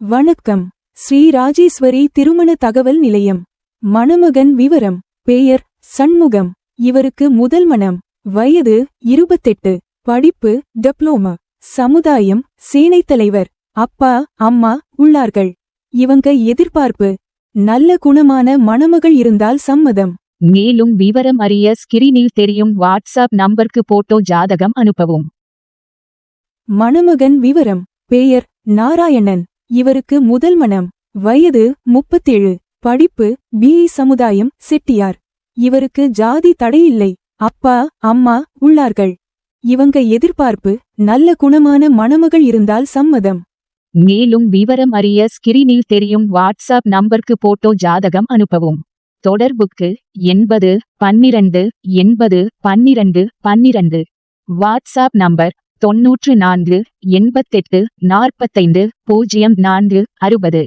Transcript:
வணக்கம். ஸ்ரீ ராஜேஸ்வரி திருமண தகவல் நிலையம். மணமகன் விவரம்: பெயர் சண்முகம். இவருக்கு முதல் மணம். வயது 28. படிப்பு டிப்ளோமா. சமுதாயம் சேனைத்தலைவர். அப்பா அம்மா உள்ளார்கள். இவங்க எதிர்பார்ப்பு: நல்ல குணமான மணமகள் இருந்தால் சம்மதம். மேலும் விவரம் அறிய ஸ்கிரீனில் தெரியும் வாட்ஸ்அப் நம்பருக்கு போட்டோ ஜாதகம் அனுப்பவும். மணமகன் விவரம்: பெயர் நாராயணன். இவருக்கு முதல் மணம். வயது 37. படிப்பு BE சமுதாயம் செட்டியார். இவருக்கு ஜாதி தடையில்லை. அப்பா அம்மா உள்ளார்கள். இவங்க எதிர்பார்ப்பு: நல்ல குணமான மணமகள் இருந்தால் சம்மதம். மேலும் விவரம் அறிய ஸ்கிரீனில் தெரியும் வாட்ஸ்அப் நம்பருக்கு போட்டோ ஜாதகம் அனுப்பவும். தொடர்புக்கு 80 12 80 12 12. WhatsApp number 94 88 45 04 60.